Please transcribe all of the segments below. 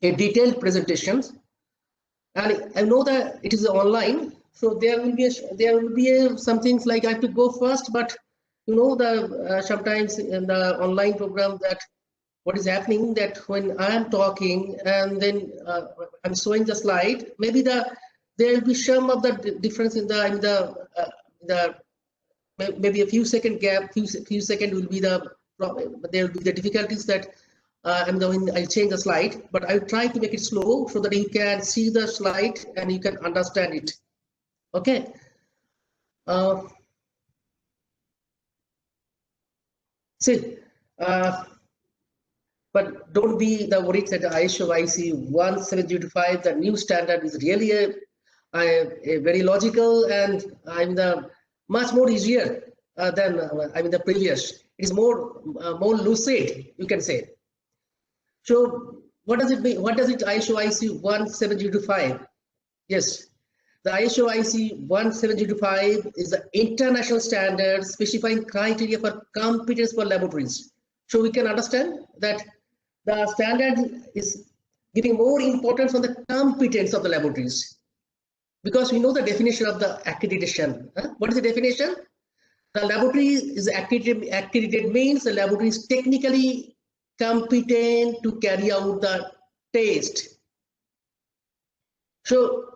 a detailed presentation, and I know that it is online, so there will be some things like I have to go first, but you know the sometimes in the online program that what is happening that when I am talking and then I'm showing the slide, maybe there will be some of the difference in the maybe a few second gap, few second will be there will be the difficulties that when I change the slide, but I'll try to make it slow so that you can see the slide and you can understand it. Okay. But don't be worried that the ISO IEC 17025, the new standard, is really a very logical and much more easier than the previous. It is more lucid, you can say. So what does it mean? What does it ISO IEC 17025? Yes, the ISO IEC 17025 is the international standard specifying criteria for competence for laboratories. So we can understand that the standard is giving more importance on the competence of the laboratories, because we know the definition of the accreditation. What is the definition? The laboratory is accredited means the laboratory is technically competent to carry out the test. So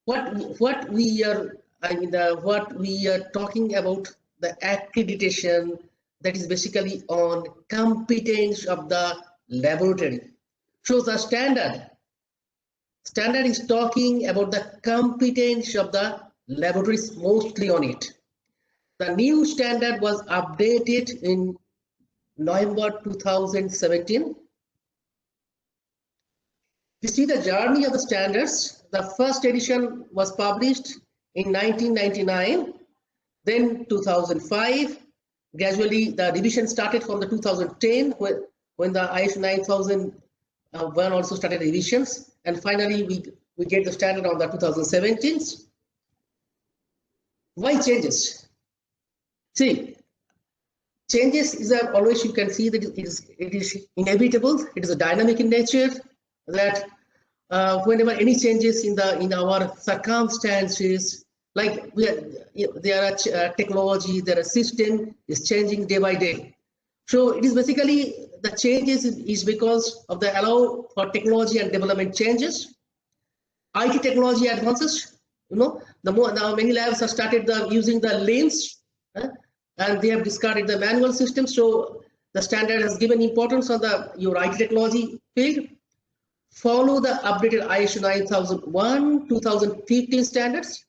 what we are talking about, the accreditation, that is basically on competence of the laboratory. So the standard is talking about the competence of the laboratories, mostly on it. The new standard was updated in November 2017. You see the journey of the standards. The first edition was published in 1999, then 2005. Gradually, the revision started from the 2010 when the ISO 9001 also started revisions, and finally we get the standard on the 2017. Why changes? See, changes is always, you can see that it is inevitable. It is a dynamic in nature. That whenever any changes in our circumstances, like there are technology, there are system is changing day by day. So it is basically the changes is because of the allow for technology and development changes. IT technology advances. You know, now many labs have started using the LIMS, and they have discarded the manual system. So the standard has given importance on your IT technology field. Follow the updated ISO 9001 2015 standards,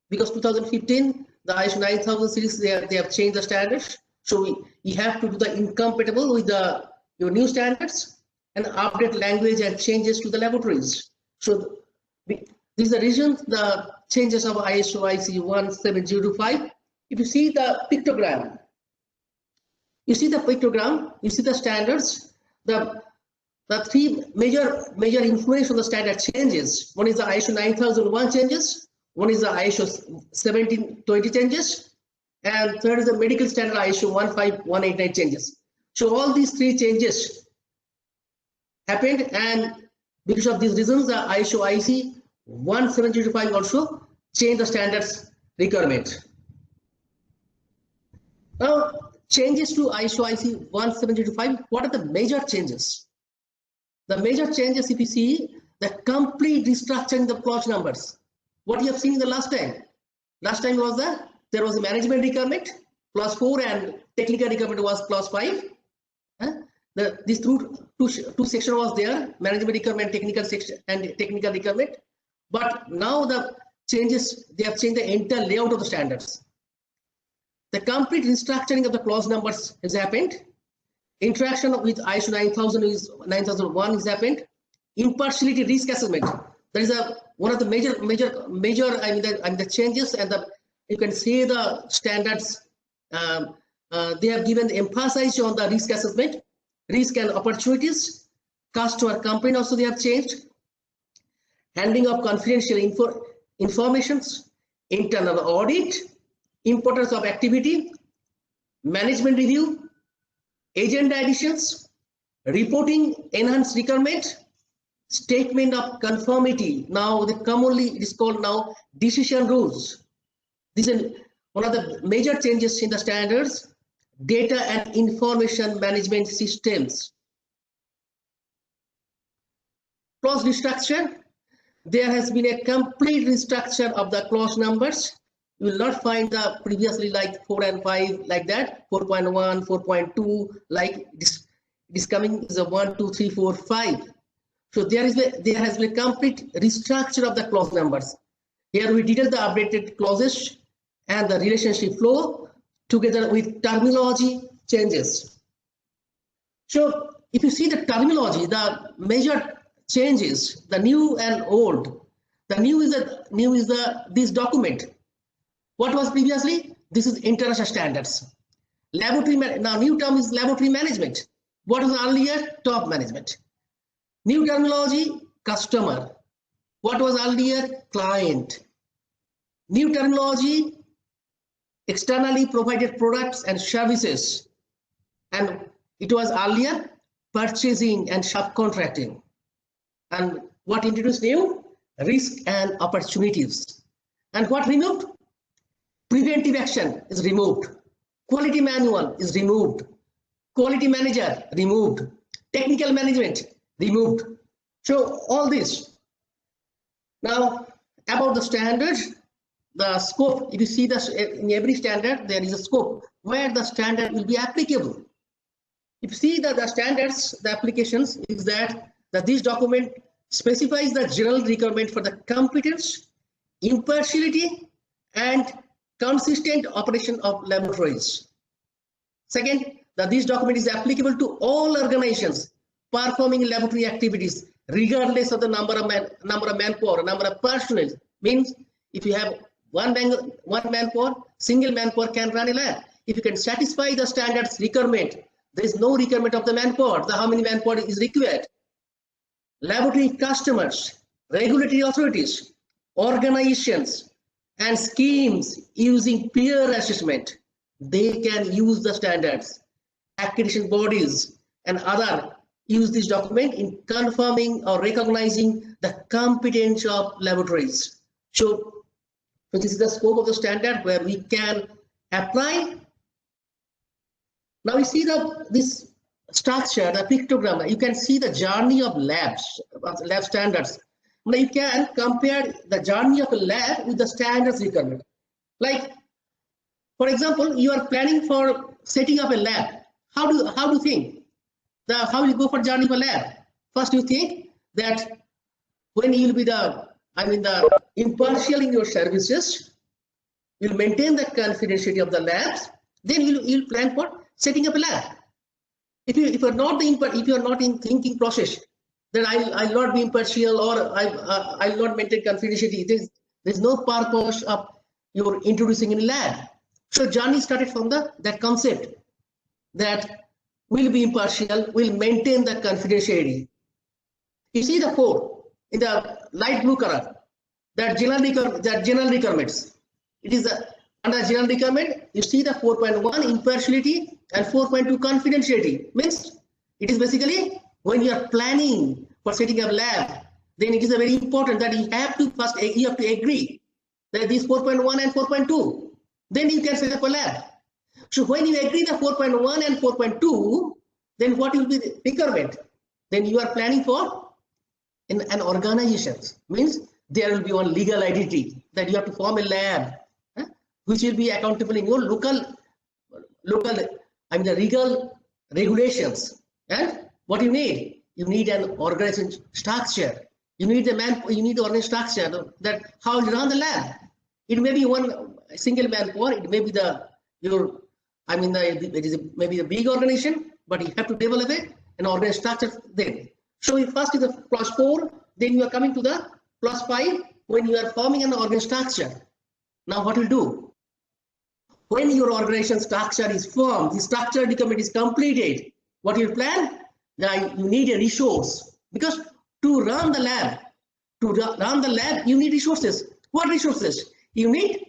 because 2015 the ISO 9000 series they have changed the standards. So you have to do the incompatible with your new standards and update language and changes to the laboratories. So this is the reason the changes of ISO IEC 17025. If you see the pictogram, you see the standards, the three major influence on the standard changes. One is the ISO 9001 changes, one is the ISO 1720 changes, and third is the medical standard ISO 15189 changes. So all these three changes happened, and because of these reasons, the ISO IEC 17025 also changed the standards requirement. Now, changes to ISO IEC 17025. What are the major changes? The major changes, if you see, the complete restructuring the clause numbers. What you have seen in the last time. Last time was there was a management requirement, clause 4, and technical requirement was clause 5. These two sections was there, management requirement, technical section, and technical requirement. But now the changes, they have changed the entire layout of the standards. The complete restructuring of the clause numbers has happened. Interaction with ISO 9001 has happened. Impartiality risk assessment. That is one of the major the changes, and you can see the standards. They have given the emphasis on the risk assessment, risk and opportunities. Customer complaint also they have changed. Handling of confidential informations, internal audit, importance of activity, management review, agenda additions, reporting enhanced requirement, statement of conformity. Now, commonly it is called now decision rules. This is one of the major changes in the standards, data and information management systems. Clause restructure. There has been a complete restructure of the clause numbers. You will not find the previously like 4 and 5 like that, 4.1, 4.2, like this is coming is a 1, 2, 3, 4, 5. So there has been a complete restructure of the clause numbers. Here we detail the updated clauses and the relationship flow together with terminology changes. So if you see the terminology, the major changes, the new and old. The new is this document. What was previously? This is international standards. Laboratory, now new term is laboratory management. What was earlier? Top management. New terminology, customer. What was earlier? Client. New terminology, externally provided products and services. And it was earlier purchasing and subcontracting. And what introduced new? Risk and opportunities. And what removed? Preventive action is removed. Quality manual is removed. Quality manager removed. Technical management removed. So all this. Now about the standards, the scope, if you see this in every standard, there is a scope where the standard will be applicable. If you see that the standards, the applications is that this document specifies the general requirement for the competence, impartiality, and consistent operation of laboratories. Second, that this document is applicable to all organizations performing laboratory activities, regardless of the number of manpower, number of personnel. Means if you have one manpower, single manpower can run a lab. If you can satisfy the standards requirement, there is no requirement of the manpower. How many manpower is required? Laboratory customers, regulatory authorities, organizations, and schemes using peer assessment, they can use the standards. Accreditation bodies and other use this document in confirming or recognizing the competence of laboratories. So this is the scope of the standard where we can apply. Now we see this structure, the pictogram. You can see the journey of labs, lab standards. Now you can compare the journey of a lab with the standards requirement. Like, for example, you are planning for setting up a lab. How do you think? How you go for journey of a lab? First, you think that when you will be the impartial in your services, you'll maintain the confidentiality of the labs. Then you'll plan for setting up a lab. If you are not in thinking process, then I'll not be impartial or I'll not maintain confidentiality. There's no purpose of your introducing in a lab. So journey started from that concept that will be impartial, will maintain the confidentiality. You see the 4 in the light blue color, that general requirements. It is under general requirement. You see the 4.1 impartiality and 4.2 confidentiality. Means it is basically when you are planning for setting up a lab, then it is very important that you have to agree that these 4.1 and 4.2. Then you can set up a lab. So when you agree the 4.1 and 4.2, then what will be the requirement? Then you are planning for an organization. Means there will be one legal identity that you have to form a lab, which will be accountable in your local, the legal regulations. And what you need? You need an organization structure. You need the organization structure that how you run the lab. It may be one single manpower. It may be maybe a big organization, but you have to develop an organization structure then. So first is the +4, then you are coming to the +5 when you are forming an organization structure. Now what will do? When your organization structure is formed, the structure document is completed, what you plan? Now you need a resource, because to run the lab, you need resources. What resources? You need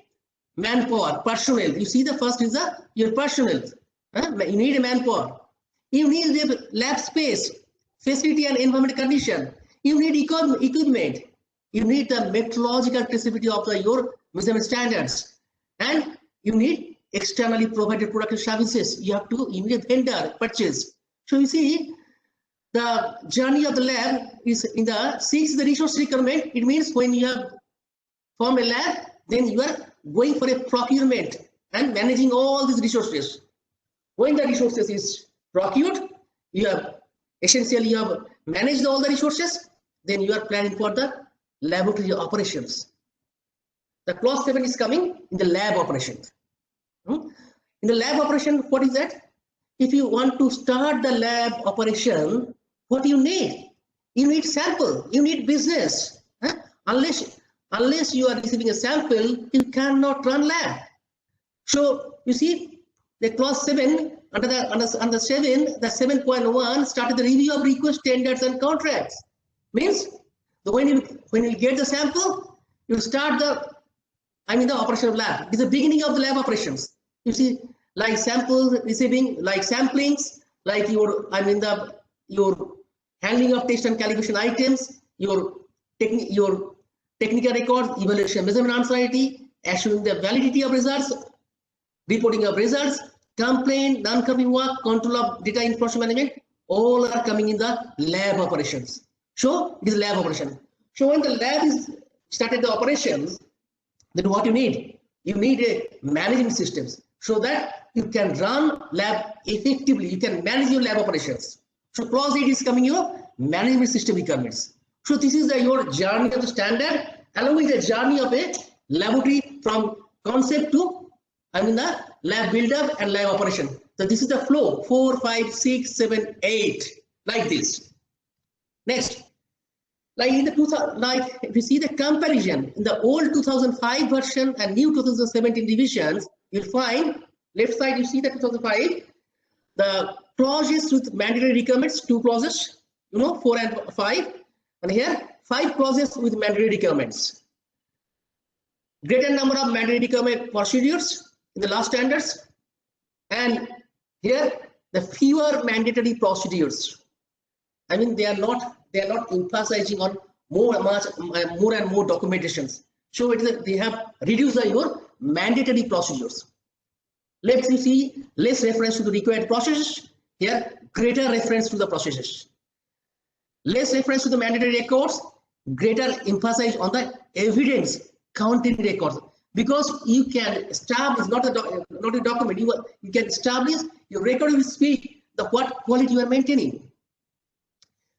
manpower, personnel. You see the first is your personnel. You need a manpower. You need the lab space, facility and environment condition. You need equipment. You need the metrological traceability of your measurement standards, and you need externally provided product services. You need a vendor purchase. So you see, the journey of the lab is in the 6 the resource requirement. It means when you have formed a lab, then you are going for a procurement and managing all these resources. When the resources is procured, you have managed all the resources, then you are planning for the laboratory operations. The clause 7 is coming in the lab operations. In the lab operation, what is that? If you want to start the lab operation, what you need? You need sample, you need business. Unless you are receiving a sample, you cannot run lab. So you see, the clause 7, under 7, the 7.1 started the review of request, tenders and contracts. Means when you get the sample, you start the operation of lab. It is the beginning of the lab operations. You see, like samples receiving, like samplings, like your handling of test and calibration items, your technical records, evaluation, measurement uncertainty, assuring the validity of results, reporting of results, complaint, non-complaint work, control of data information management, all are coming in the lab operations. So it is lab operation. So when the lab is started the operations, then what you need? You need a management systems so that you can run lab effectively. You can manage your lab operations. So clause 8 is coming your management system requirements. So this is your journey of the standard along with the journey of a laboratory from concept to the lab build-up and lab operation. So this is the flow 4, 5, 6, 7, 8 like this. Next, like in the if you see the comparison in the old 2005 version and new 2017 revisions, you'll find left side you see the 2005 the clauses with mandatory requirements, 2 clauses, 4 and 5, and here 5 clauses with mandatory requirements. Greater number of mandatory requirement procedures in the last standards, and here the fewer mandatory procedures. They are not emphasizing on more and more documentations. So they have reduced your mandatory procedures. Let's see less reference to the required processes. Here, greater reference to the processes. Less reference to the mandatory records, greater emphasis on the evidence counting records. Because you can establish not a document, you can establish your record will speak the what quality you are maintaining.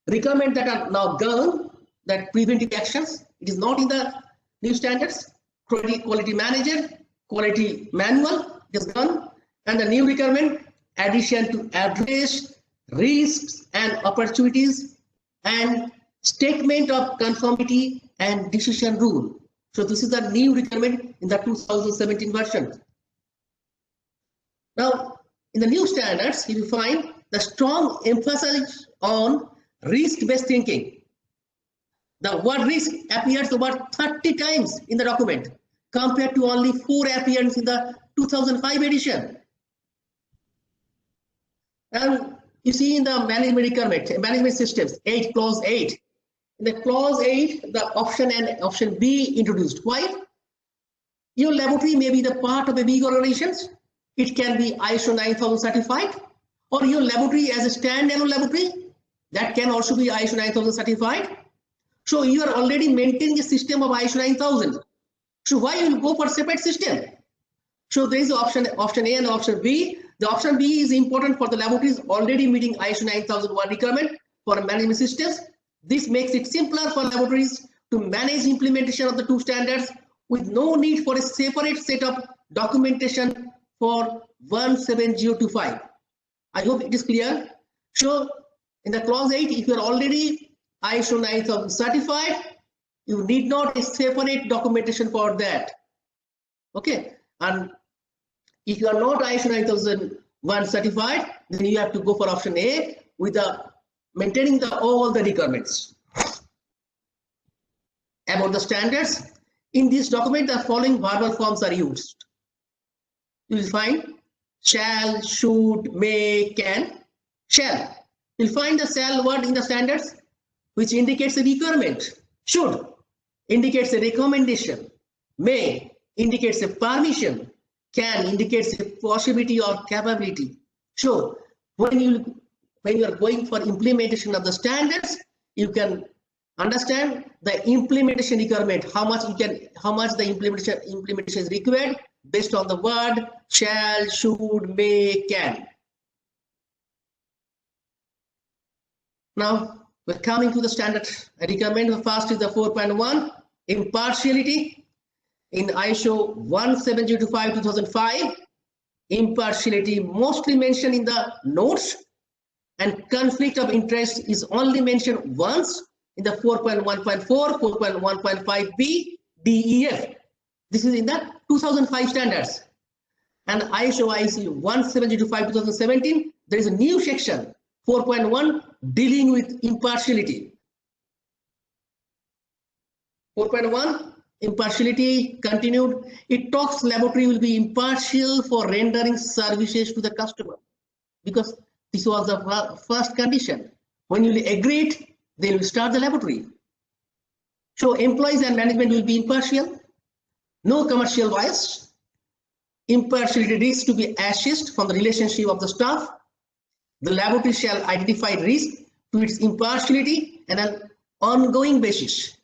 Requirements that are now gone, that preventive actions, it is not in the new standards. Quality manager, quality manual is gone, and the new requirement addition to address risks and opportunities and statement of conformity and decision rule. So this is the new requirement in the 2017 version. Now, in the new standards, you will find the strong emphasis on risk-based thinking. The word risk appears over 30 times in the document compared to only 4 appearances in the 2005 edition. And you see in the management requirement, management systems, clause 8. In the clause 8, the option and option B introduced. Why? Your laboratory may be the part of a big organization. It can be ISO 9000 certified, or your laboratory as a standalone laboratory, that can also be ISO 9000 certified. So you are already maintaining a system of ISO 9000. So why you will go for separate system? So there is option A and option B. The option B is important for the laboratories already meeting ISO 9001 requirement for management systems. This makes it simpler for laboratories to manage implementation of the 2 standards with no need for a separate set of documentation for 17025. I hope it is clear. So in the clause 8, if you are already ISO 9000 certified, you need not a separate documentation for that. Okay, and if you are not ISO 9001 certified, then you have to go for option A with the maintaining all the requirements. About the standards, in this document, the following verbal forms are used. You will find shall, should, may, can. Shall. You'll find the shall word in the standards. which indicates a requirement, should indicates a recommendation, may indicates a permission, can indicates a possibility or capability. So when you are going for implementation of the standards, you can understand the implementation requirement, how much the implementation is required based on the word shall, should, may, can. Now we're coming to the standard requirement. The first is the 4.1, impartiality. In ISO 17025/2005, impartiality mostly mentioned in the notes, and conflict of interest is only mentioned once in the 4.1.4, 4.1.5b, DEF. This is in the 2005 standards. And ISO 17025/2017, there is a new section, 4.1, dealing with impartiality. 4.1, impartiality continued. It talks laboratory will be impartial for rendering services to the customer, because this was the first condition. When you agree it, they will start the laboratory. So employees and management will be impartial, no commercial bias. Impartiality risks to be assessed from the relationship of the staff. The laboratory shall identify risk to its impartiality on an ongoing basis.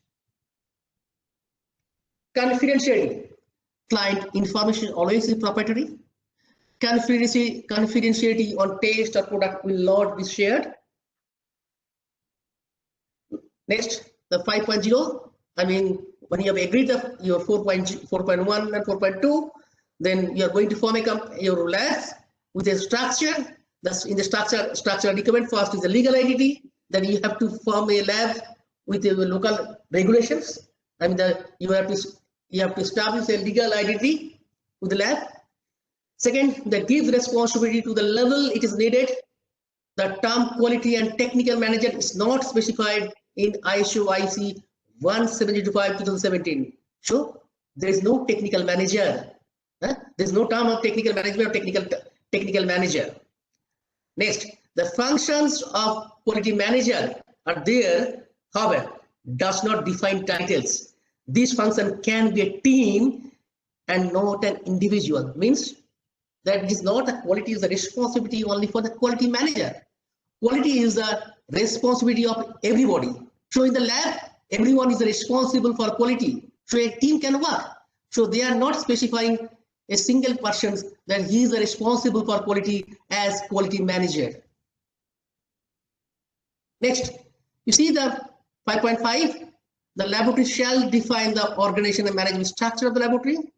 Confidentiality. Client information always is proprietary. Confidentiality on taste or product will not be shared. Next, the 5.0. I mean, when you have agreed your 4.1 and 4.2, then you are going to form your labs with a structure. That's in the structure document. First is the legal entity. Then you have to form a lab with the local regulations. I mean, you have to establish a legal identity with the lab. Second, that gives responsibility to the level it is needed. The term quality and technical manager is not specified in ISO IC 17025/2017. So there is no technical manager. There is no term of technical management or technical manager. Next, the functions of quality manager are there, however, does not define titles. This function can be a team and not an individual. Means that it is not a quality is the responsibility only for the quality manager. Quality is the responsibility of everybody. So in the lab, everyone is responsible for quality. So a team can work. So they are not specifying a single person that he is responsible for quality as quality manager. Next, you see the 5.5, the laboratory shall define the organization and management structure of the laboratory.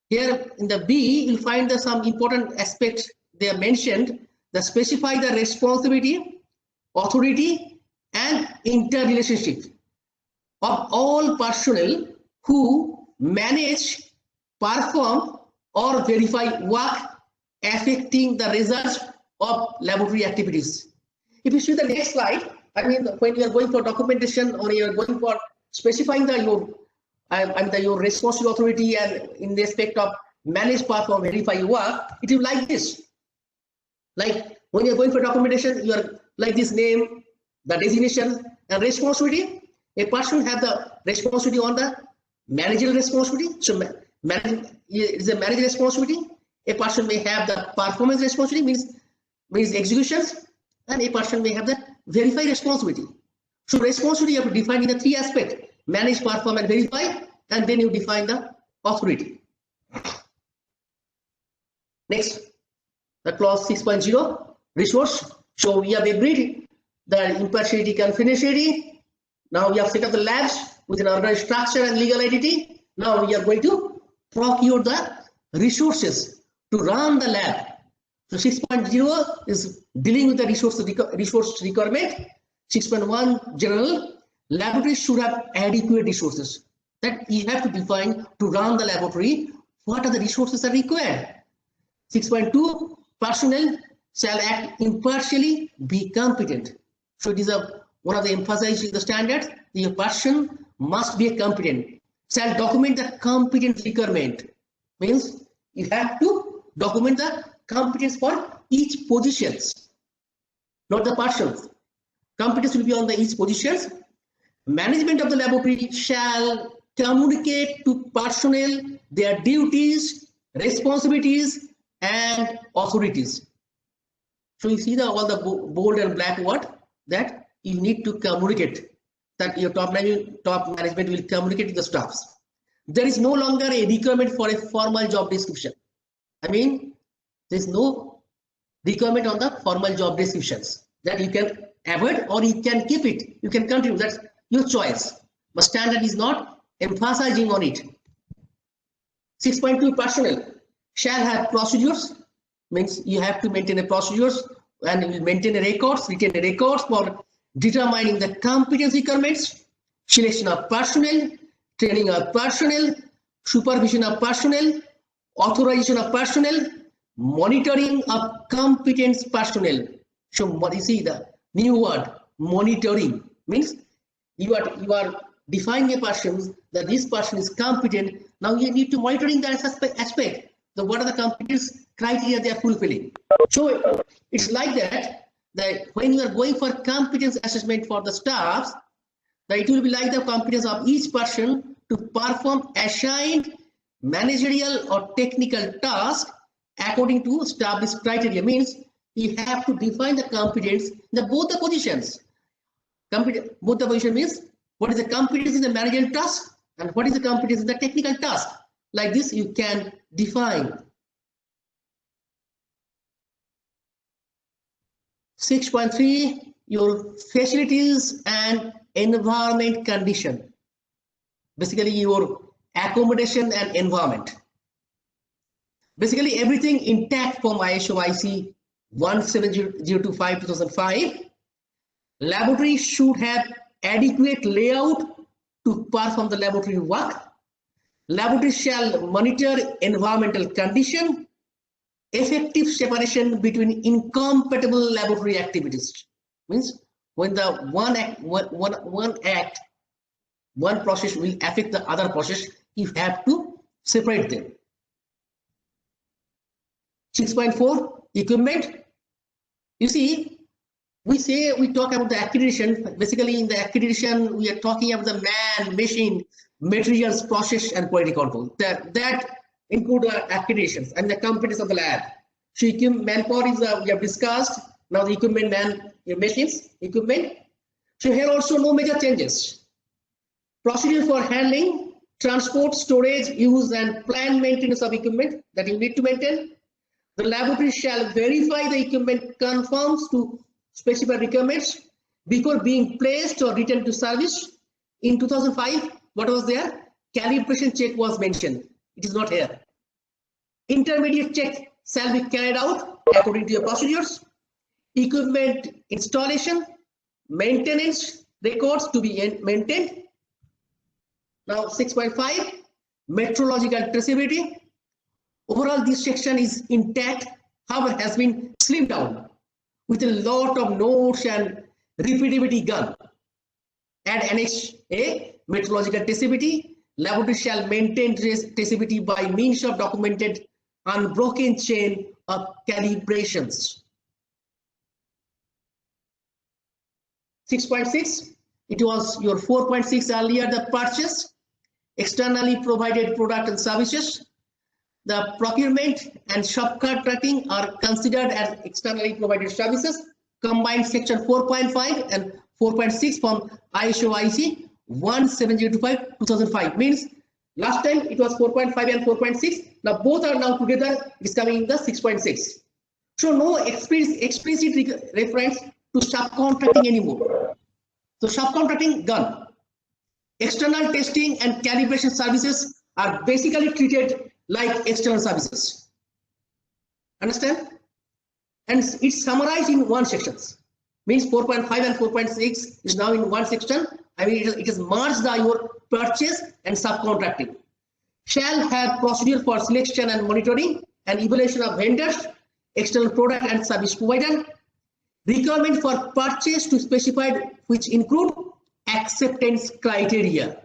Here in the B, you'll find some important aspects they are mentioned that specify the responsibility, authority, and interrelationship of all personnel who manage, perform, or verify work affecting the results of laboratory activities. If you see the next slide, I mean, when you are going for documentation or you are going for specifying your responsible authority and in respect of manage, perform, verify work, it is like this. Like when you are going for documentation, you are like this name, the designation, and responsibility. A person have the responsibility on the managerial responsibility. So it is a managerial responsibility. A person may have the performance responsibility, means executions, and a person may have the verify responsibility. So responsibility you have to define in the three aspects: manage, perform, and verify, and then you define the authority. Next, the clause 6.0, resource. So we have agreed the impartiality, confidentiality. Now we have set up the labs with an organized structure and legal entity. Now we are going to procure the resources to run the lab. So 6.0 is dealing with the resource requirement. 6.1 general, laboratory should have adequate resources that you have to define to run the laboratory. What are the resources that are required? 6.2, personnel shall act impartially, be competent. So it is one of the emphasizing the standards. The person must be competent. Shall document the competence requirement. Means you have to document the competence for each positions, not the persons. Competence will be on the each positions. Management of the laboratory shall communicate to personnel their duties, responsibilities, and authorities. So you see all the bold and black word that you need to communicate, that your top management will communicate to the staffs. There is no longer a requirement for a formal job description. I mean, there is no requirement on the formal job descriptions, that you can avoid or you can keep it. You can continue. That's your choice. But standard is not emphasizing on it. 6.2, personnel shall have procedures, means you have to maintain a procedures and you maintain a records, retain a records for determining the competence requirements, selection of personnel, training of personnel, supervision of personnel, authorization of personnel, monitoring of competence personnel. So you see the new word, monitoring, means you are defining a person that this person is competent. Now you need to monitoring that aspect. So what are the competence criteria they are fulfilling? So it's like that when you are going for competence assessment for the staffs, that it will be like the competence of each person to perform assigned managerial or technical task according to established criteria. Means you have to define the competence in both the positions. Both the position means what is the competence in the managerial task and what is the competence in the technical task. Like this you can define. 6.3, your facilities and environment condition. Basically your accommodation and environment. Basically everything intact from ISO IC 17025/2005. Laboratory should have adequate layout to perform the laboratory work. Laboratory shall monitor environmental condition, effective separation between incompatible laboratory activities. Means when the one process will affect the other process, you have to separate them. 6.4, equipment. You see, we talk about the accreditation. Basically in the accreditation we are talking about the man, machine, materials, process and quality control. That include accreditations and the competence of the lab. So manpower is we have discussed. Now the equipment, machines, equipment. So here also no major changes. Procedure for handling, transport, storage, use and planned maintenance of equipment that you need to maintain. The laboratory shall verify the equipment conforms to specified requirements before being placed or returned to service. In 2005, what was there? Calibration check was mentioned. It is not here. Intermediate check shall be carried out according to your procedures. Equipment installation, maintenance records to be maintained. Now 6.5, metrological traceability. Overall this section is intact, however has been slimmed down with a lot of notes and repeatability gone. Add annex A, metrological traceability. Laboratory shall maintain traceability by means of documented unbroken chain of calibrations. 6.6, it was your 4.6 earlier, the purchase, externally provided product and services. The procurement and subcontracting are considered as externally provided services. Combined section 4.5 and 4.6 from ISO IC 17025/2005 means last time it was 4.5 and 4.6. Now both are now together. It is coming in the 6.6. So no explicit reference to subcontracting anymore. So subcontracting gone. External testing and calibration services are basically treated like external services. Understand? And it's summarized in one section. Means 4.5 and 4.6 is now in one section. I mean it is merged your purchase and subcontracting. Shall have procedure for selection and monitoring and evaluation of vendors, external product and service provider. Requirement for purchase to specified which include acceptance criteria.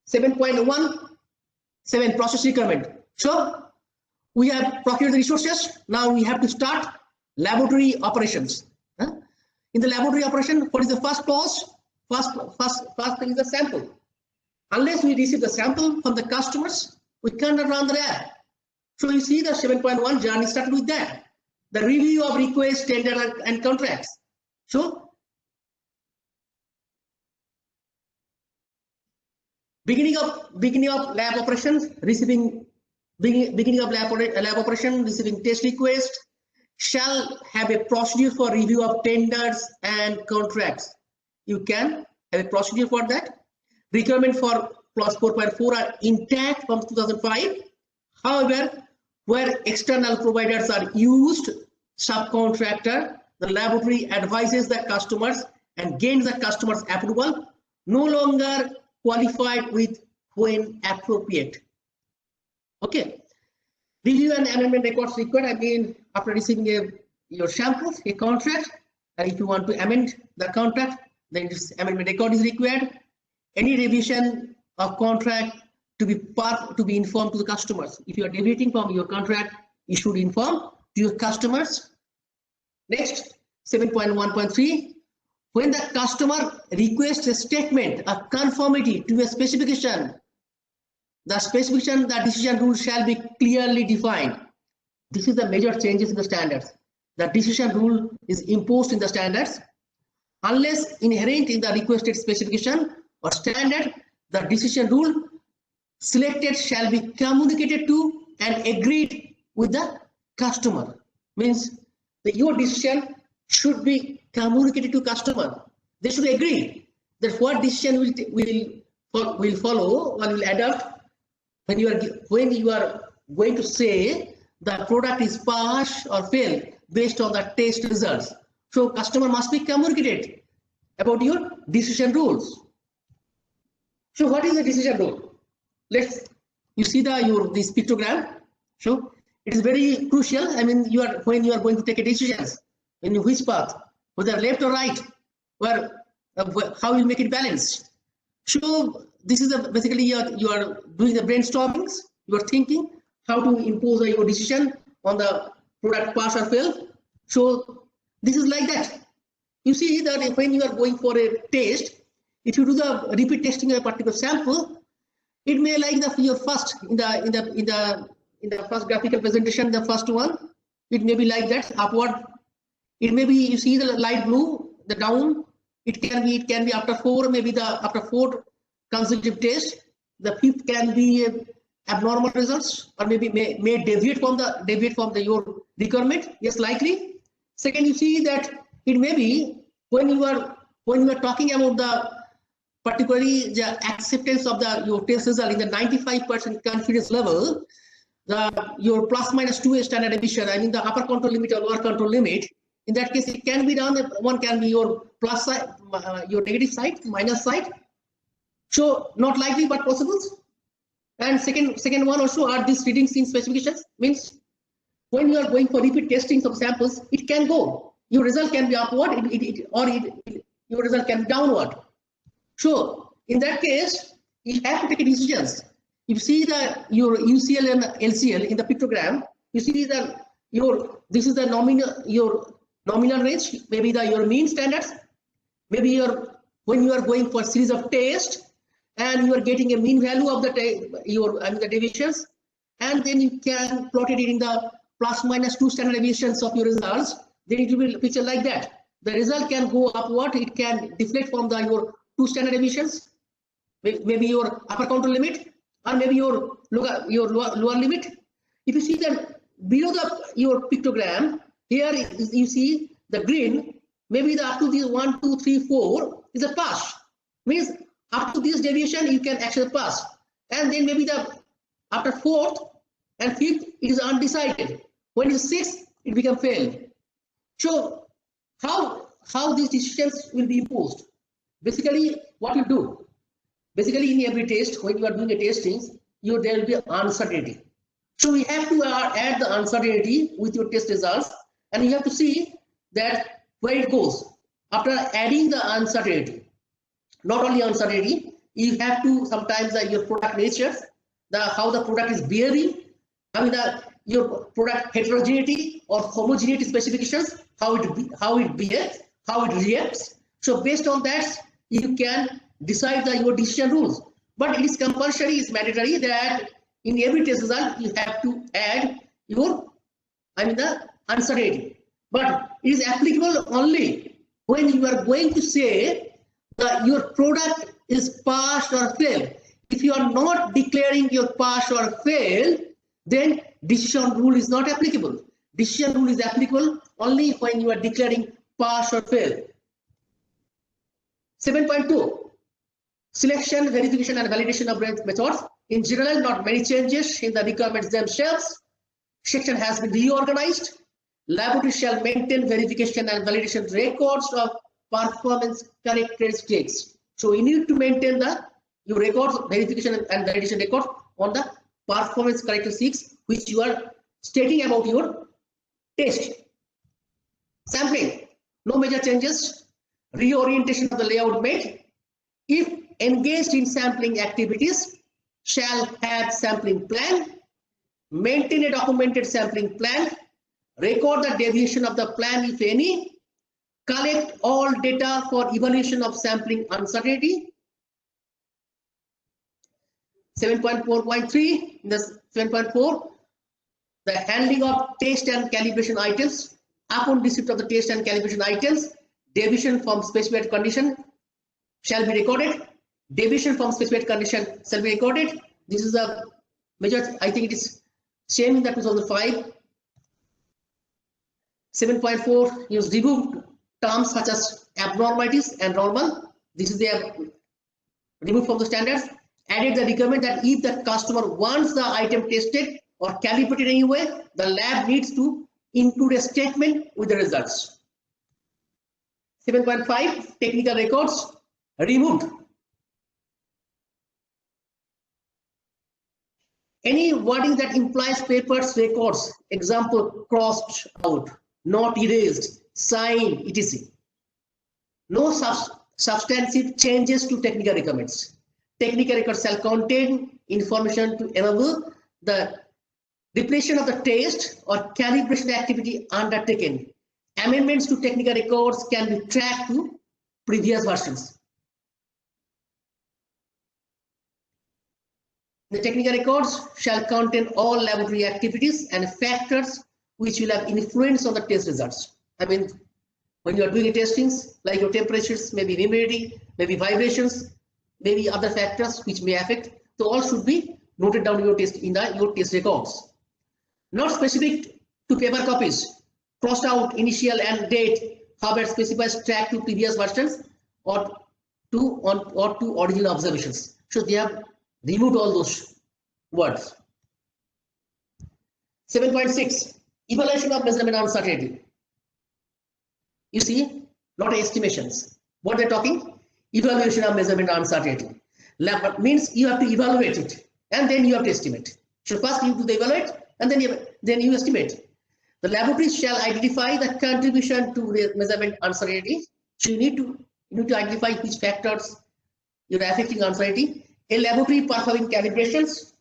7.17, process requirement. So we have procured the resources. Now we have to start laboratory operations. In the laboratory operation, what is the first clause? First thing is the sample. Unless we receive the sample from the customers, we cannot run the lab. So you see the 7.1 journey started with that. The review of requests, tender and contracts. So beginning of lab operations, beginning of lab operation, receiving test request, shall have a procedure for review of tenders and contracts. You can have a procedure for that. Requirement for clause 4.4 are intact from 2005. However, where external providers are used, subcontractor, the laboratory advises the customers and gains the customer's approval, no longer qualified with when appropriate. Okay. Review and amendment records required. I mean, after receiving your sample, a contract, and if you want to amend the contract, then this amendment record is required. Any revision of contract to be informed to the customers. If you are deviating from your contract, you should inform to your customers. Next, 7.1.3. When the customer requests a statement of conformity to a specification, the specification, the decision rule shall be clearly defined. This is the major changes in the standards. The decision rule is imposed in the standards. Unless inherent in the requested specification or standard, the decision rule selected shall be communicated to and agreed with the customer. Means that your decision should be communicated to customer. They should agree that what decision will follow or will adopt when you are going to say the product is pass or fail based on the test results. So customer must be communicated about your decision rules. So what is the decision rule? You see this pictogram. So it is very crucial. I mean, when you are going to take a decision, in which path, whether left or right, how you make it balanced. So this is basically you are doing the brainstormings. You are thinking how to impose your decision on the product pass or fail. So this is like that. You see that when you are going for a test, if you do the repeat testing of a particular sample, it may like your first in the first graphical presentation, the first one, it may be like that upward. It may be, you see the light blue, the down. It can be after 4, maybe after 4 consecutive tests. The fifth can be abnormal results, or maybe may deviate from your requirement. Yes, likely. Second, you see that it may be when you are talking about the particularly the acceptance of your test result in the 95% confidence level, your plus minus 2 standard deviation, I mean the upper control limit or lower control limit. In that case, it can be done. One can be your plus side, your negative side, minus side. So not likely but possible. And second one also are these readings in specifications. Means when you are going for repeat testing of samples, it can go. Your result can be upward, your result can be downward. So in that case, you have to take decisions. You see your UCL and LCL in the pictogram. You see that this is the nominal range, maybe your mean standards, maybe when you are going for a series of tests and you are getting a mean value of the deviations, and then you can plot it in the plus minus 2 standard deviations of your results. Then it will be a picture like that. The result can go upward, it can deflect from your 2 standard deviations, maybe your upper control limit, or maybe your lower limit. If you see that below your pictogram, here you see the green, maybe up to this 1, 2, 3, 4 is a pass. Means up to this deviation you can actually pass, and then maybe after 4th and 5th it is undecided. When it is 6th, it becomes fail. So how these decisions will be imposed? Basically, what you do? Basically, in every test, when you are doing a testing, there will be uncertainty. So we have to add the uncertainty with your test results, and you have to see that where it goes. After adding the uncertainty, not only uncertainty, you have to sometimes your product nature, how the product is behaving, I mean your product heterogeneity or homogeneity specifications, how it behaves, how it reacts. So based on that, you can decide your decision rules. But it is compulsory, it's mandatory that in every test result you have to add the uncertainty. But it is applicable only when you are going to say that your product is pass or fail. If you are not declaring your pass or fail, then decision rule is not applicable. Decision rule is applicable only when you are declaring pass or fail. 7.2, selection, verification, and validation of methods. In general, not many changes in the requirements themselves. Section has been reorganized. Laboratory shall maintain verification and validation records of performance characteristics. So you need to maintain your records, verification and validation records on the performance characteristics which you are stating about your test. Sampling, no major changes. Reorientation of the layout made. If engaged in sampling activities, shall have sampling plan, maintain a documented sampling plan, record the deviation of the plan if any, collect all data for evaluation of sampling uncertainty. 7.4.3, this 7.4, the handling of test and calibration items. Upon receipt of the test and calibration items, deviation from specified condition shall be recorded. Deviation from specified condition shall be recorded. This is a major, I think it is same in the 2005. 7.4, use removed terms such as abnormalities and normal. This is the removed from the standards. Added the requirement that if the customer wants the item tested or calibrated anyway, the lab needs to include a statement with the results. 7.5, technical records removed. Any wording that implies papers records, example crossed out, not erased, signed, etc. No substantive changes to technical requirements. Technical records shall contain information to enable the repetition of the test or calibration activity undertaken. Amendments to technical records can be tracked to previous versions. The technical records shall contain all laboratory activities and factors which will have influence on the test results. I mean, when you are doing testings, like your temperatures, maybe humidity, maybe vibrations, maybe other factors which may affect, so all should be noted down in your test your test records. Not specific to paper copies, crossed out initial and date, however specifies track to previous versions or to original observations. So they have removed all those words. 7.6, evaluation of measurement uncertainty. You see, not estimations. What they're talking? Evaluation of measurement uncertainty. Means you have to evaluate it and then you have to estimate. So first you do the evaluate and then you estimate. The laboratories shall identify the contribution to measurement uncertainty. So you need to identify which factors you're affecting uncertainty. A laboratory performing calibrations,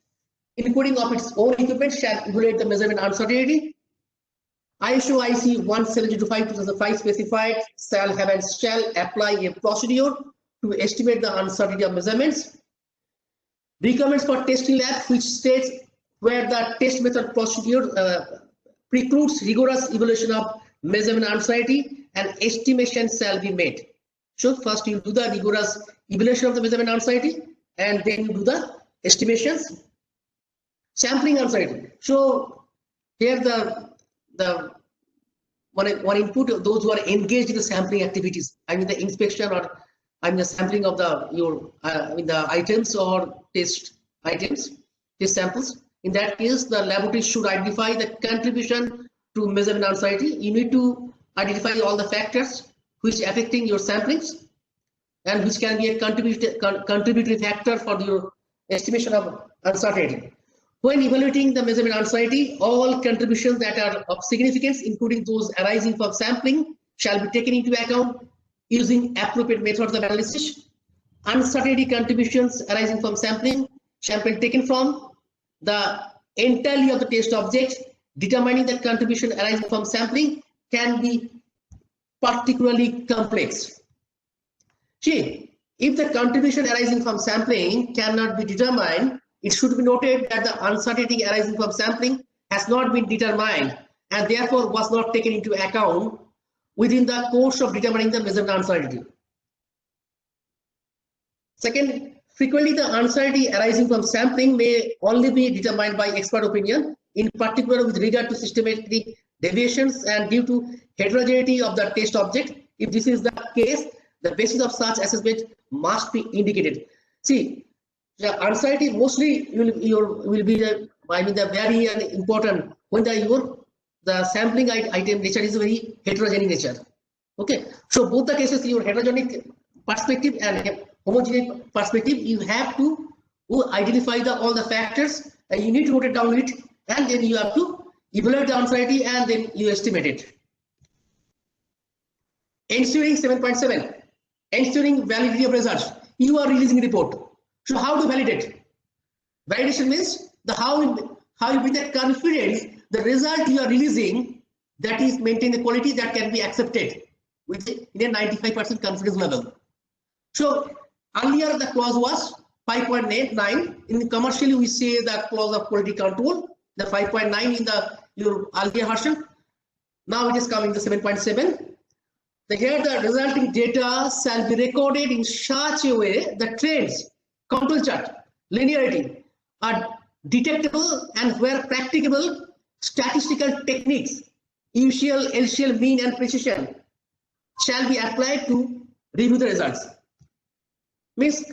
including of its own equipment, shall evaluate the measurement uncertainty. ISO IC 17025/2005 specified shall apply a procedure to estimate the uncertainty of measurements. Requirements for testing lab which states where the test method procedure precludes rigorous evaluation of measurement uncertainty and estimation shall be made. So first you do the rigorous evaluation of the measurement uncertainty and then you do the estimations. Sampling uncertainty. So here the one input of those who are engaged in the sampling activities, I mean the inspection or I mean the sampling of the items or test items, test samples. In that case, the laboratory should identify the contribution to measurement uncertainty. You need to identify all the factors which are affecting your samplings and which can be a contributory factor for your estimation of uncertainty. When evaluating the measurement uncertainty, all contributions that are of significance, including those arising from sampling, shall be taken into account using appropriate methods of analysis. Uncertainty contributions arising from sampling shall be taken from the entirety of the test object. Determining the contribution arising from sampling can be particularly complex. See, if the contribution arising from sampling cannot be determined, it should be noted that the uncertainty arising from sampling has not been determined and therefore was not taken into account within the course of determining the measured uncertainty. Second, frequently the uncertainty arising from sampling may only be determined by expert opinion, in particular with regard to systematic deviations and due to heterogeneity of the test object. If this is the case, the basis of such assessment must be indicated. See, the uncertainty mostly will be the very important when the sampling item nature is very heterogeneous nature. Okay, so both the cases, your heterogeneous perspective and homogeneous perspective, you have to identify all the factors and you need to note it down it, and then you have to evaluate the uncertainty and then you estimate it. Ensuring 7.7, ensuring validity of results. You are releasing a report. So how to validate? Validation means the how with the confidence the result you are releasing, that is maintain the quality that can be accepted in a 95% confidence level. So earlier the clause was 5.9. In commercially we say the clause of quality control, the 5.9 in your earlier version. Now it is coming to 7.7. Here the resulting data shall be recorded in such a way that trends, control chart, linearity are detectable, and where practicable, statistical techniques, UCL, LCL, mean and precision shall be applied to review the results. Means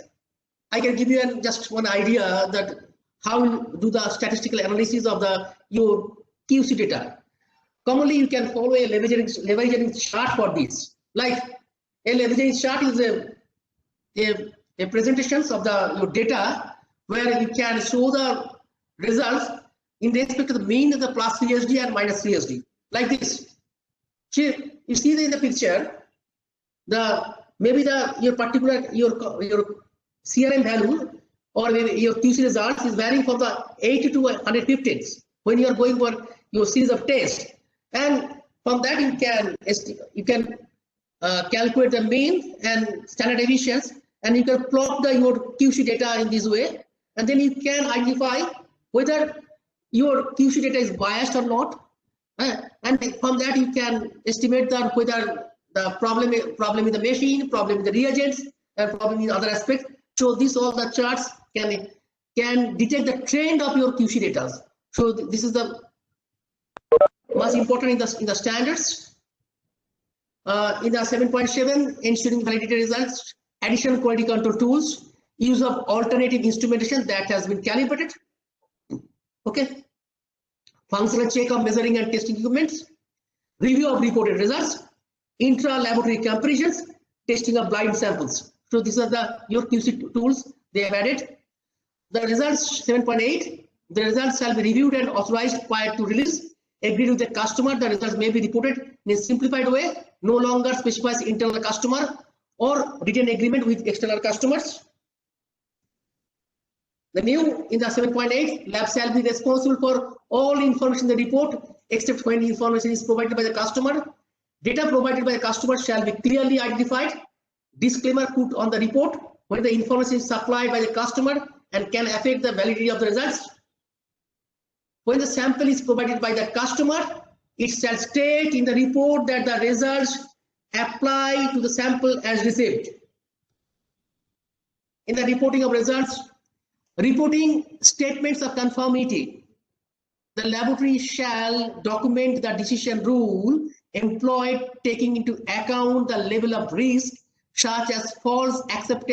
I can give you just one idea that how you do the statistical analysis of your QC data. Commonly, you can follow a leveraging chart for this. Like a leveraging chart is a presentation of your data where you can show the results in respect to the mean of the plus 3SD and minus 3SD. Like this. You see in the picture, maybe your particular your CRM value or maybe your QC results is varying from the 80 to 115 when you are going for your series of tests. And from that you can calculate the mean and standard deviations, and you can plot your QC data in this way, and then you can identify whether your QC data is biased or not, and from that you can estimate whether the problem in the machine, problem in the reagents, and problem in other aspects. So all the charts can detect the trend of your QC data. So this is the most important in the standards. In the 7.7, ensuring validity results, additional quality control tools, use of alternative instrumentation that has been calibrated. Okay. Functional check of measuring and testing equipments, review of reported results, intra-laboratory comparisons, testing of blind samples. So these are your QC tools they have added. The results 7.8, the results shall be reviewed and authorized prior to release. Agreed with the customer, the results may be reported in a simplified way, no longer specifies internal customer or written agreement with external customers. The new in the 7.8, lab shall be responsible for all information in the report except when information is provided by the customer. Data provided by the customer shall be clearly identified. Disclaimer put on the report when the information is supplied by the customer and can affect the validity of the results. When the sample is provided by the customer, it shall state in the report that the results apply to the sample as received. In the reporting of results, reporting statements of conformity, the laboratory shall document the decision rule employed taking into account the level of risk such as false accept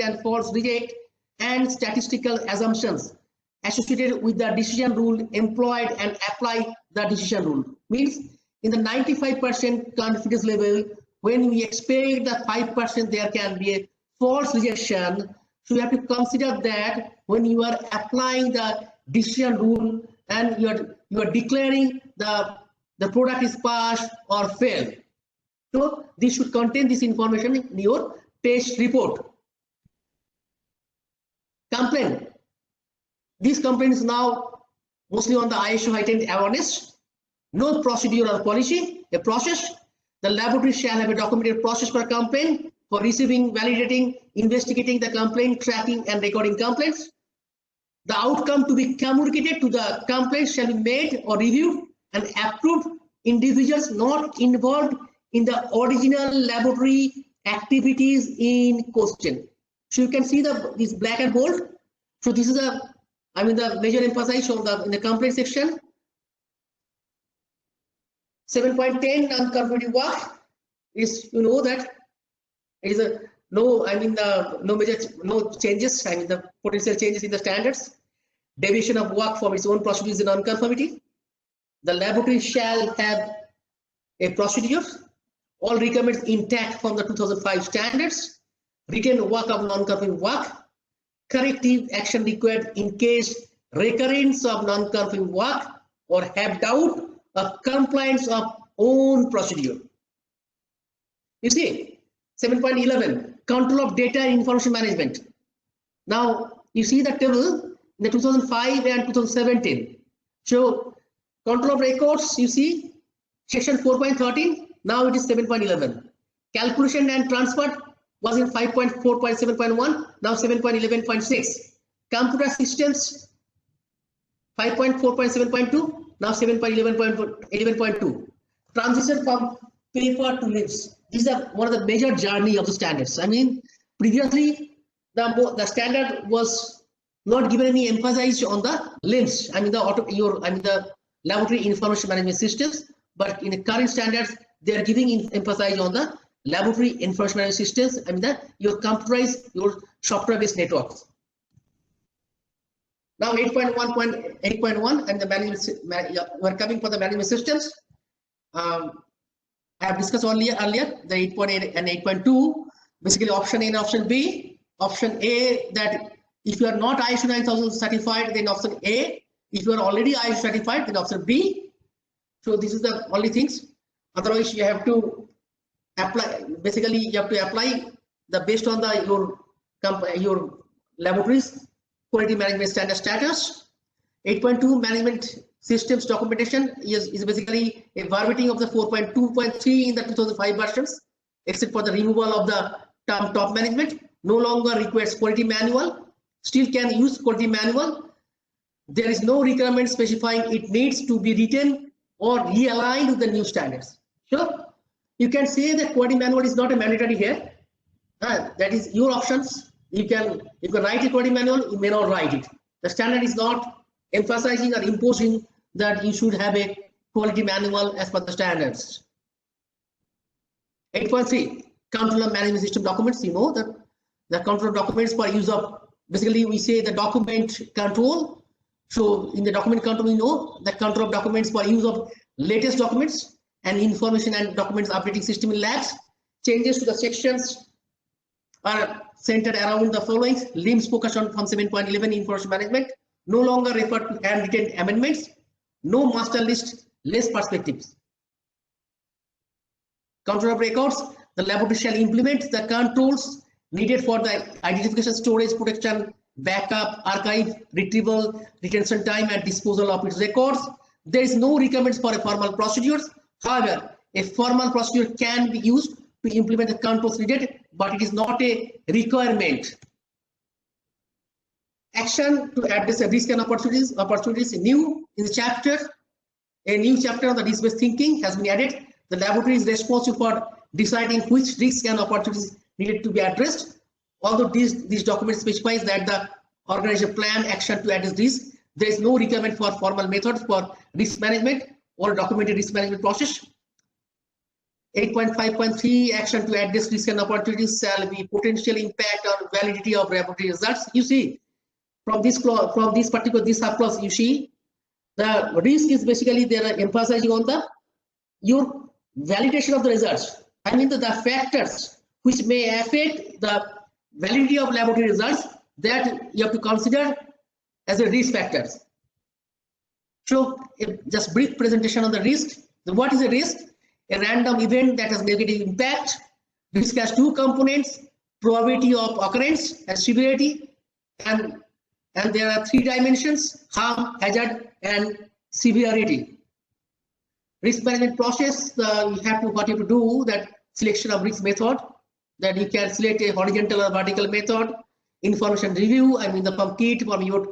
and false reject and statistical assumptions associated with the decision rule employed and apply the decision rule. Means in the 95% confidence level, when we expect the 5% there can be a false rejection, so you have to consider that when you are applying the decision rule and you are declaring the product is passed or failed. So this should contain this information in your test report. Complaint. This complaint is now mostly on the ISO heightened awareness. No procedure or policy, a process. the laboratory shall have a documented process for a complaint for receiving, validating, investigating the complaint, tracking and recording complaints. The outcome to be communicated to the complaint shall be made or reviewed and approved individuals not involved in the original laboratory activities in question. So you can see this black and bold. So this is the major emphasis on in the complaint section. 7.10 non-conformity work is, you know, that it is a no changes, the potential changes in the standards, deviation of work from its own procedures in non-conformity. The laboratory shall have a procedure, all requirements intact from the 2005 standards, written work of non-conforming work, corrective action required in case recurrence of non-conforming work or have doubt of compliance of own procedure. You see, 7.11, control of data and information management. Now, you see the table in the 2005 and 2017. So, control of records, you see, section 4.13, now it is 7.11. Calculation and transfer was in 5.4.7.1, now 7.11.6. Computer systems, 5.4.7.2, now 7.11.2. Transition from paper to LIMS. These are one of the major journey of the standards. I mean, previously the standard was not given any emphasis on the LIMS. The laboratory information management systems. But in the current standards, they are giving emphasis on the laboratory information management systems and your computerized, your software-based networks. Now 8.1 and the management, we are coming for the management systems. I have discussed earlier the 8.8 and 8.2, basically option A and option B. Option A, that if you are not ISO 9000 certified, then option A. If you are already ISO certified, then option B. So this is the only things. Otherwise, you have to apply. Basically, you have to apply the based on your laboratories quality management standard status. 8.2 management systems documentation is basically a verbatim of the 4.2.3 in the 2005 versions, except for the removal of the term top management. No longer requires quality manual. Still can use quality manual. There is no requirement specifying it needs to be written or realigned with the new standards. Sure, you can say that quality manual is not a mandatory here. That is your options. You can write a quality manual, you may not write it. The standard is not emphasizing or imposing that you should have a quality manual as per the standards. 8.3, control of management system documents. You know that the control of documents for use of, basically we say the document control. So in the document control, we know the control of documents for use of latest documents and information and documents updating system in labs. Changes to the sections are centered around the following. LIMS focus on from 7.11 information management. No longer refer to handwritten amendments. No master list, less perspectives. Control of records. The laboratory shall implement the controls needed for the identification, storage, protection, backup, archive, retrieval, retention time, and disposal of its records. There is no requirements for a formal procedures. However, a formal procedure can be used to implement the controls needed, but it is not a requirement. Action to address the risk and opportunities new in the chapter. A new chapter on the risk-based thinking has been added. The laboratory is responsible for deciding which risks and opportunities needed to be addressed. Although these documents specifies that the organization plan action to address risk, there is no requirement for formal methods for risk management or documented risk management process. 8.5.3 action to address risk and opportunities shall be potential impact on validity of laboratory results. You see, from this subclause, you see the risk is basically they are emphasizing on your validation of the results. I mean the factors which may affect the validity of laboratory results that you have to consider as a risk factors. So just brief presentation on the risk. So what is a risk? A random event that has negative impact. Risk has two components: probability of occurrence and severity, and there are three dimensions: harm, hazard, and severity. Risk management process, what you have to do that selection of risk method, that you can select a horizontal or vertical method, information review, I mean the from kit from your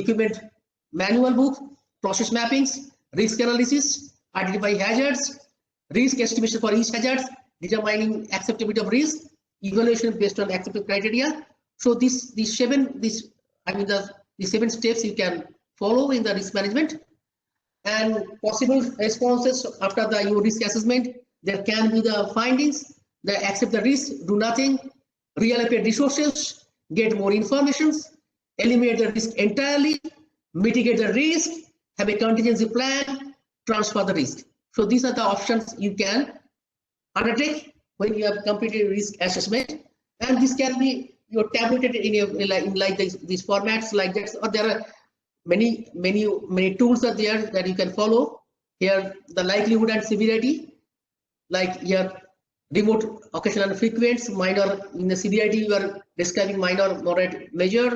equipment manual book, process mappings, risk analysis, identify hazards, risk estimation for each hazard, determining acceptability of risk, evaluation based on acceptable criteria. So the 7 steps you can follow in the risk management. And possible responses after your risk assessment, there can be the findings, that accept the risk, do nothing, reallocate resources, get more information, eliminate the risk entirely, mitigate the risk, have a contingency plan, transfer the risk. So these are the options you can undertake when you have completed risk assessment, and this can be tabulated in like these formats like that. Or there are many tools are there that you can follow. Here the likelihood and severity, like your remote, occasional, and frequent, minor. In the severity you are describing minor, moderate, major,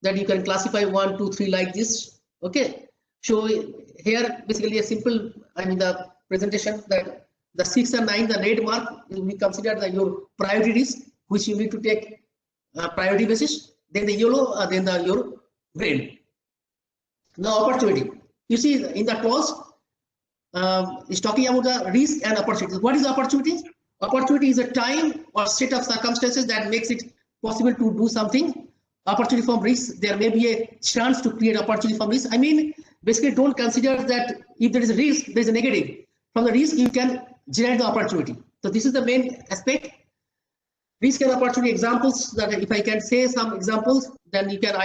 that you can classify 1, 2, 3 like this. Okay, so here basically a simple, the presentation, that the 6 and 9, the red mark, we consider your priority risk, which you need to take priority basis. Then the yellow, then your green. Now opportunity. You see in the clause is talking about the risk and opportunity. What is opportunity? Opportunity is a time or set of circumstances that makes it possible to do something. Opportunity from risk, there may be a chance to create opportunity from risk. Basically don't consider that if there is a risk, there is a negative. From the risk, you can generate the opportunity. So this is the main aspect. Risk and opportunity examples, that if I can say some examples, then you can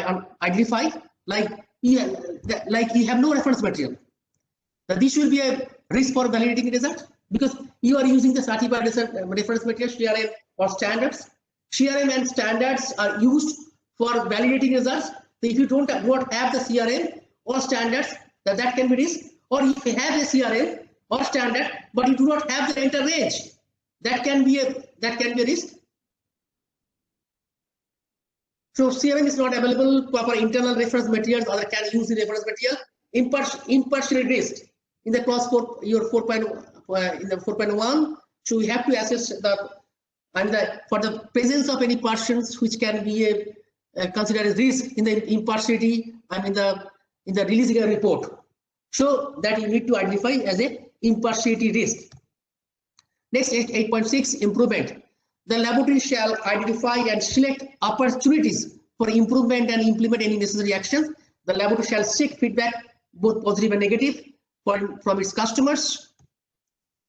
identify, like you have no reference material. Now this will be a risk for validating result, because you are using the certified reference material, CRM or standards. CRM and standards are used for validating results. So if you don't have the CRM or standards, that can be risk. Or if you have a CRM or standard, but you do not have the enter range, that can be a risk. So CRM is not available, proper internal reference materials, or can use the reference material. Impartial risk in the clause 4, your 4.1, in the 4.1. So we have to assess for the presence of any persons which can be considered as risk in the impartiality and in the releasing a report. So that you need to identify as a impartiality risk. Next, 8.6, improvement. The laboratory shall identify and select opportunities for improvement and implement any necessary actions. The laboratory shall seek feedback, both positive and negative, from its customers.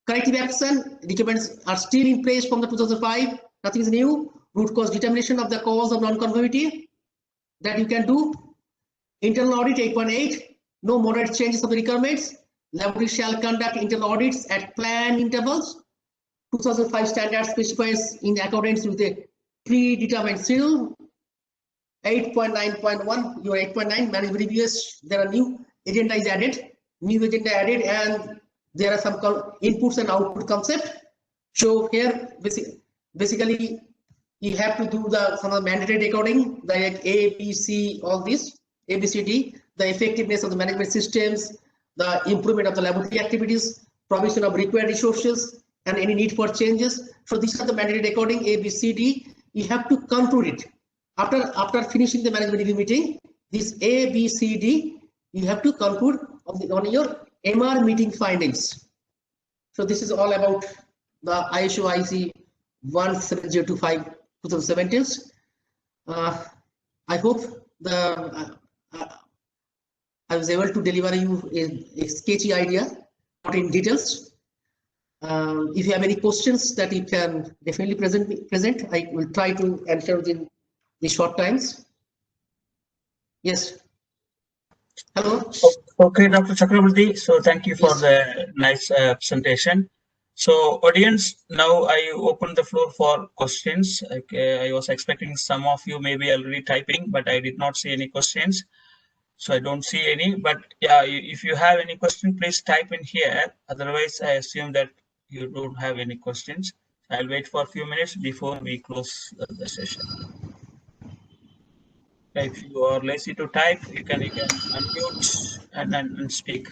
Corrective action recommends are still in place from the 2005. Nothing is new. Root cause determination of the cause of non-conformity, that you can do. Internal audit 8.8. No moderate changes of the requirements. Laboratory shall conduct internal audits at planned intervals. 2005 standard specifies in accordance with the predetermined schedule. 8.9.1, your 8.9 management reviews, there are new agenda is added, and there are some inputs and output concept. So here basically you have to do some of the mandatory recording, like A, B, C, all this, A, B, C, D, the effectiveness of the management systems, the improvement of the laboratory activities, provision of required resources, and any need for changes. So these are the mandatory recording A, B, C, D. You have to conclude it. After finishing the management review meeting, this A, B, C, D, you have to conclude on your MR meeting findings. So this is all about the ISO IEC 17025 2017. I hope I was able to deliver you a sketchy idea, not in details. If you have any questions that you can definitely present, I will try to answer within the short times. Yes. Hello. Okay, Dr. Chakraborty. So thank you for the nice presentation. So audience, now I open the floor for questions. I was expecting some of you may be already typing, but I did not see any questions. So I don't see any, but yeah, if you have any question, please type in here. Otherwise, I assume that you don't have any questions. I'll wait for a few minutes before we close the session. If you are lazy to type, you can unmute and speak.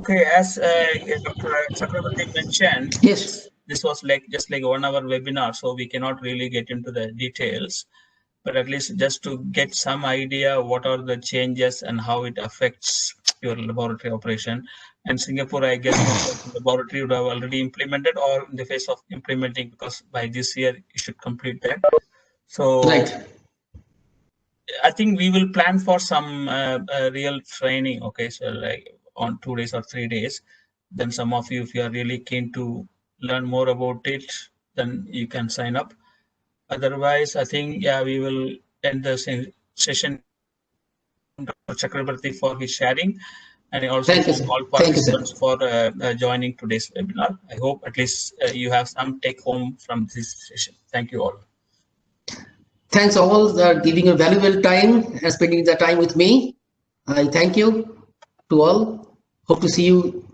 Okay, as Dr. Chakrabarti mentioned, Yes. this was just like 1 hour webinar, so we cannot really get into the details, but at least just to get some idea what are the changes and how it affects your laboratory operation. And Singapore, I guess, most of the laboratory would have already implemented or in the phase of implementing, because by this year you should complete that. So Right. I think we will plan for some real training. Okay, so like on 2 days or 3 days. Then some of you, if you are really keen to learn more about it, then you can sign up. Otherwise, I think we will end the session. Dr. Chakrabarti for his sharing, and I also Thank you, thank sir. all Thank you, sir. participants for joining today's webinar. I hope at least you have some take home from this session. Thank you all. Thanks all for giving your valuable time and spending the time with me. I thank you to all. Hope to see you